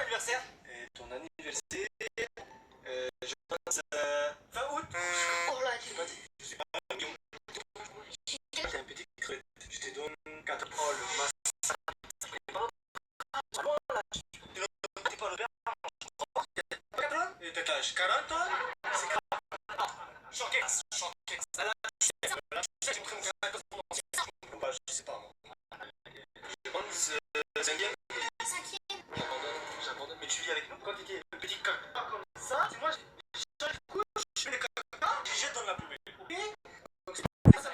anniversaire? Ton anniversaire, je pense fin août. Oh là, Je sais pas, je suis pas un million. J'ai un petit creux. Je te donne 4 oh le masque. T'es pas le père. Et t'as quel âge? 40 ans? C'est 40. Choqué. Choqué. Là, je sais pas moi. Je pense cinquième. J'abandonne. Mais tu vis avec nous quand t'étais le petit caca comme ça. C'est moi, je change de couche, je fais les caca, je jette dans la poubelle. Ok? Donc c'est ça.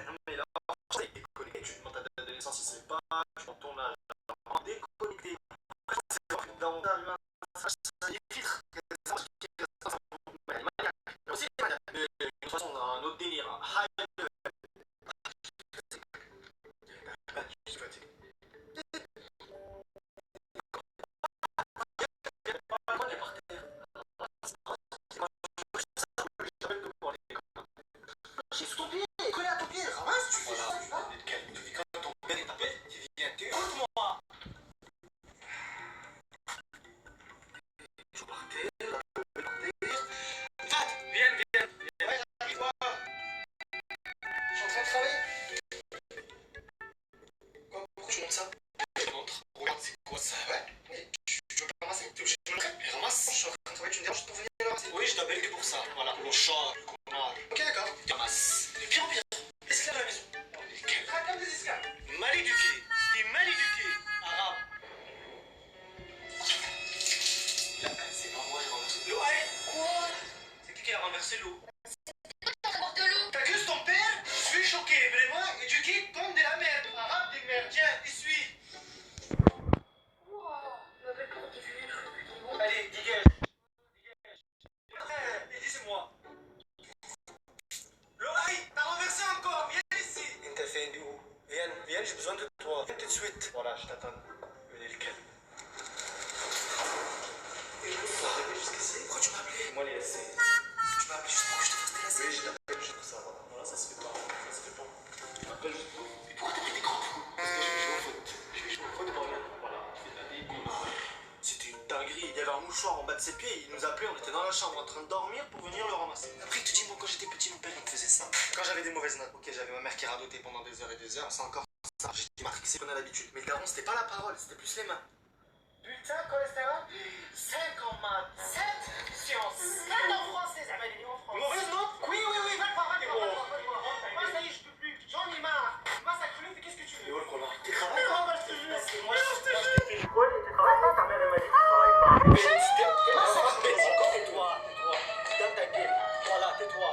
Non mais là, t'es déconnecté. Tu demandes ta date de naissance, il sait pas. Tu demandes ton âge. Déconnecté. Dans les filtres. Aussi, de toute façon, on a un autre délire. High level. Je suis fatigué. J'ai sous ton pied, collé à ton pied, ramasse, tu fais ça, tu vois. Tu vis quand ton père t'appelle, tu viens, écoute-moi. Je vais partir, viens. Ouais, j'arrive pas. Je suis en train de travailler. Quoi, pourquoi tu montres ça? Je te montre. Regarde, c'est quoi ça? Ouais. Mais tu veux pas ramasser? T'es obligé de me montrer? Mais ramasse. Je suis en train de travailler, tu me déranges pour venir le ramasser. Oui, je t'appelle que pour ça. Voilà, pour le chat, le connard. Ok, d'accord. Ramasse. De pire en pire. Esclave à la maison. Lesquels? Comme des esclaves. Mal éduqué. T'es mal éduqué. Arabe. Là, c'est pas moi, j'ai renversé l'eau. Allez. quoi? C'est qui a renversé l'eau? T'apportes de l'eau? T'accuses ton père? Je suis choqué, vraiment éduqué comme de la merde. Arabe des merdes. Tiens, essuie. M'appelle pour diffuser le truc. Allez, dégage. Et c'est moi. Loaï, t'as renversé encore. Viens ici. T'as fait où? Viens, j'ai besoin de toi. Viens tout de suite. Voilà, je t'attends. Venez le calme. Et vous, vous arrivez jusqu'ici? Pourquoi tu m'as appelé? Moi, les laissé. Tu m'as appelé juste pour que je te fasse tes lacets? Oui, je t'appelle juste pour ça. Voilà, ça se fait pas. Ça se fait pas. Tu m'appelles juste pour. Mais pourquoi t'as pris des grands coups? Parce que je vais jouer au foot. Je vais jouer au foot pour rien. Voilà, tu fais de la débile. C'était une dinguerie. Il y avait un mouchoir en bas de ses pieds. Il nous appelait. On était dans la chambre en train de dormir pour venir le ramasser. Après, il te dit, moi, quand j'étais petit, mon père, il me faisait ça. Quand j'avais des mauvaises notes. Ok, j'avais ma mère qui radotait pendant des heures et des heures. C'est encore ça. J'ai marqué, c'est qu'on a l'habitude. Mais le daron, c'était pas la parole, c'était plus les mains. Putain, cholestérol 5 en maths, 7 sciences, 4 en français, ça va aller en France. Mauvaise note? Oui, va le voir. Moi, ça y est, je peux plus. J'en ai marre. Moi, ça crue, qu'est-ce que tu veux? Tu travailles pas? Moi, je te jure. Moi, je te jure. Quoi, tu travailles pas? Ta mère, elle m'a dit que tu travailles pas. Mais encore, tais-toi. Dans ta gueule. Voilà, tais-toi.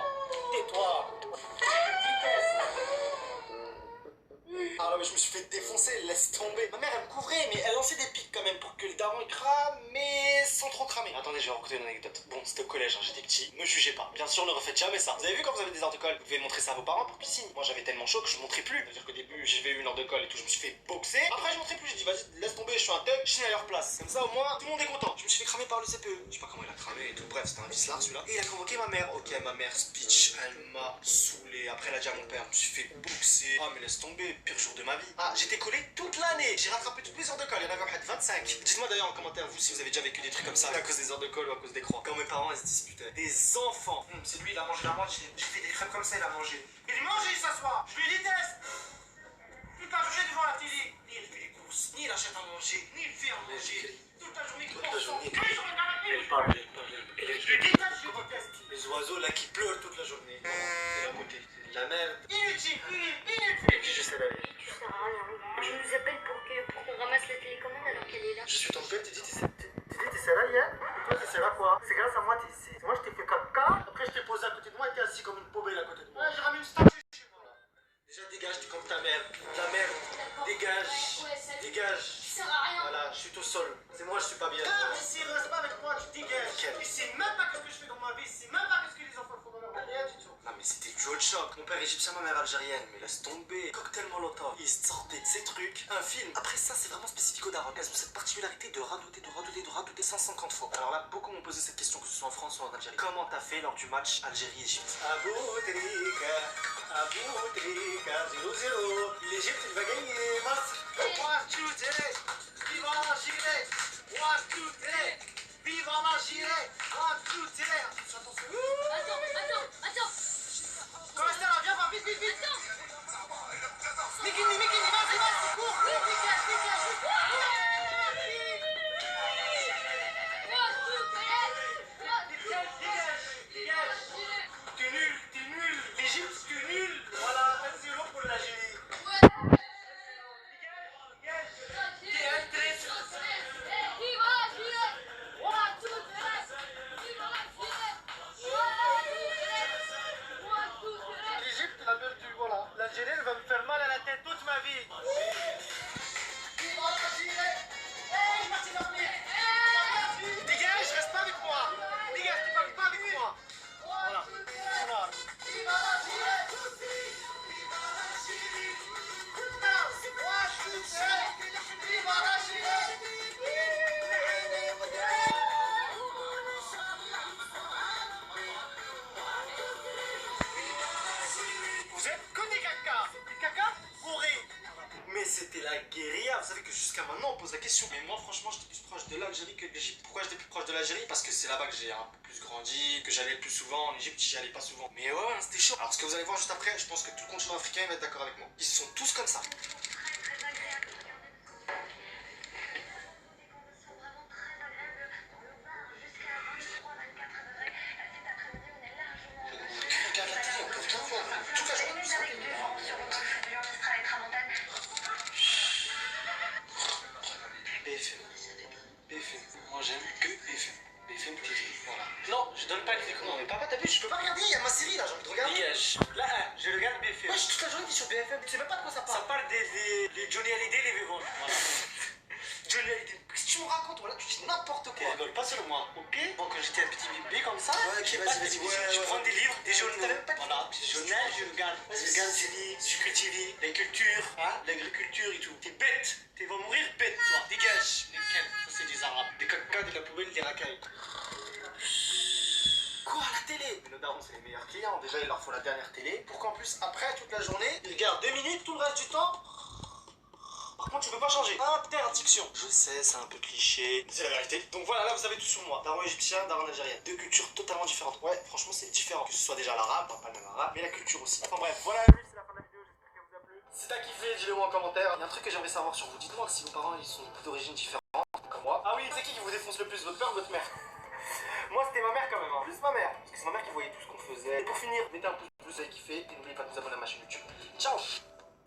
Ah non mais je me suis fait défoncer, laisse tomber. Ma mère elle me couvrait mais elle lançait des pics quand même pour que le daron il crame mais sans trop cramer. Attendez, je vais raconter une anecdote. Bon, c'était au collège, hein, j'étais petit, ne jugez pas. Bien sûr, ne refaites jamais ça. Vous avez vu quand vous avez des heures de colle, vous devez montrer ça à vos parents pour qu'ils signent. Moi j'avais tellement chaud que je montrais plus. C'est-à-dire qu'au début j'avais eu une heure de colle et tout, je me suis fait boxer. Après je montrais plus, j'ai dit vas-y laisse tomber, je suis un thug, je signe à leur place. Comme ça au moins tout le monde est content. Je me suis fait cramer par le CPE. Je sais pas comment il a cramé et tout. Bref, c'était un vicelard celui-là. Et il a convoqué ma mère. Ok, ma mère speech, elle m'a saoulé. Après elle a dit à mon père, je me suis fait boxer. Ah mais laisse tomber, pire jour de ma vie. Ah, j'étais collé toute l'année. J'ai rattrapé toutes les heures de colle. Il y en avait en fait 25. Dites-moi d'ailleurs en commentaire, vous, si vous avez déjà vécu des trucs comme ça, à cause des heures de colle ou à cause des croix. Quand mes parents, ils se disputaient. Des enfants. C'est lui, il a mangé la moitié. J'ai fait des crêpes comme ça, il a mangé. Il mange, il s'assoit. Je lui déteste. Toute la journée devant la télé. Ni il fait les courses, ni il achète à manger, ni il fait à manger. Toute la journée, toute la journée. Je lui déteste, je le déteste. Les oiseaux là qui pleurent toute la journée. C'est la beauté. C'est de la merde. Inutile. Et puis je sais la vie. Tu sers à rien. Tu nous appelles pour qu'on ramasse la télécommande alors qu'elle est là. Je suis ton père, t'es dit t'es là hier? Et toi t'es là quoi? C'est grâce à moi t'es ici. Moi je t'ai fait caca, après je t'ai posé à côté de moi et t'es assis comme une poubelle à côté de moi. Ouais, j'ai ramené une statue chez moi là. Déjà dégage, t'es comme ta mère. La merde. Dégage. Tu sers à rien. Voilà, je suis tout seul. C'est moi, je suis pas bien. Ici, reste pas avec moi, tu dégages. Il sait même pas ce que je fais dans ma vie, il sait même pas ce que les enfants font dans leur vie. Rien du tout. Non, mais mais c'était du haut de choc. Mon père égyptien, ma mère algérienne, mais laisse tomber. Cocktail Molotov, ils sortaient de ces trucs. Un film. Après ça, c'est vraiment spécifique aux darons. Elles ont cette particularité de radoter 150 fois. Alors là, beaucoup m'ont posé cette question, que ce soit en France ou en Algérie. Comment t'as fait lors du match Algérie-Égypte? Aboutrika, Aboutrika, 0-0. L'Égypte, il va gagner. Masr, one, two, three. Viva l'Algérie. One, two, three. Viva l'Algérie. One, two, three. Attention. Attends. Comment ça va? Viens, va, vite. Mikini, vas-y, cours. T'es nul. L'Égypte, t'es nul. Voilà, 1-0 pour l'Algérie. L'Égypte, elle a perdu, voilà. L'Algérie, elle va me faire mal à la tête toute ma vie. Dégage, reste pas avec moi. Dégage, tu parles pas avec moi. Voilà. Vous êtes que des caca. Des caca bourrés. Mais c'était la guérilla. Vous savez que jusqu'à maintenant on pose la question. Mais moi franchement j'étais plus proche de l'Algérie que de l'Égypte. Pourquoi j'étais plus proche de l'Algérie? Parce que c'est là-bas que j'ai un peu plus grandi, que j'allais le plus souvent. En Égypte j'y allais pas souvent. Mais ouais, c'était chaud. Alors ce que vous allez voir juste après, je pense que tout le continent africain va être d'accord avec moi. Ils sont tous comme ça. Regarde la télé, on peut rien voir. Toute la journée, ça. BFM. Moi j'aime que BFM. BFM TV. Voilà. Non, je donne pas les écrans. Non mais papa, t'as vu, je peux pas regarder, il y a ma série là, j'ai envie de regarder. Dégage. Là, je regarde BFM. Ouais, toute la journée t'es sur BFM, tu sais même pas de quoi ça parle. Ça parle des Johnny Hallyday, les Vévons. Voilà. Johnny Hallyday. Qu'est-ce que tu me racontes? Voilà, tu dis n'importe quoi. Tu rigoles pas sur moi, ok? Bon, quand j'étais un petit bébé comme ça, Ouais, ok, vas-y. je prends des livres, des journaux. Voilà, Des journal, je regarde série, Sucre TV, la culture, l'agriculture et tout. T'es bête. Tu vas mourir bête, toi. Dégage. Lesquels? Ça, c'est des arabes. Des caca, de la poubelle, des racailles. Quoi, la télé? Mais nos darons, c'est les meilleurs clients. Déjà, il leur faut la dernière télé. Pour qu'en plus, après, toute la journée, ils regardent 2 minutes, tout le reste du temps. Par contre, tu peux pas changer. Interdiction. Je sais, c'est un peu cliché. C'est la vérité. Donc voilà, là, vous avez tout sur moi. Daron égyptien, daron algérien. Deux cultures totalement différentes. Ouais, franchement, c'est différent. Que ce soit déjà l'arabe, pas le même arabe, mais la culture aussi. Enfin bref, voilà, c'est la fin de la vidéo. J'espère qu'elle vous a plu. Si t'as kiffé, dis-le moi en commentaire. Il y a un truc que j'aimerais savoir sur vous. Dites-moi si vos parents, ils sont d'origine différente, comme moi. Ah oui, c'est qui vous défonce le plus, votre père ou votre mère? Moi, c'était ma mère quand même, hein. Plus ma mère. Parce que c'est ma mère qui voyait tout ce qu'on faisait. Et pour finir, mettez un pouce bleu si vous avez kiffé. Et n'oubliez pas de vous abonner à ma chaîne YouTube. Ciao!